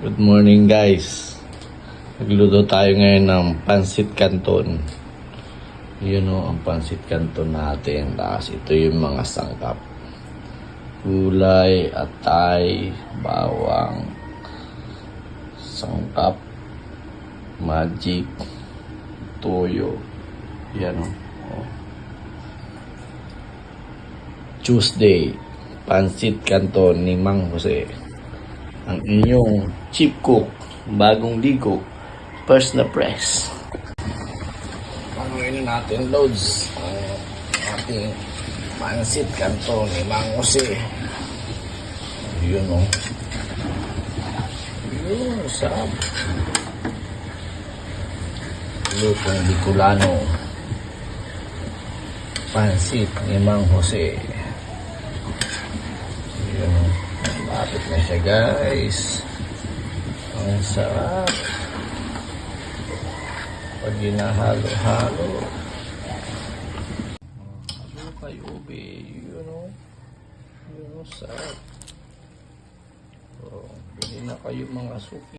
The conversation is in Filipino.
Good morning guys. Nagluto tayo ngayon ng pansit canton. Yun o ang pansit canton natin. Tapos ito yung mga sangkap. Gulay, atay, bawang, sangkap, magic, toyo. Yan o. Tuesday, pansit canton ni Mang Jose. Ang inyong chief cook, bagong ligo, first na press. Panuin na natin loads ang ating pansit canton ni Mang Jose. Yun o. Yun, sarap. Lutong Bicolano. Pansit ni Mang Jose. Yun o. Malapit na siya guys. Ang sarap. Pag ginahalo-halo. Halo kayo ube. Yun o. Yun o sarap. So, pili na kayo mga suki.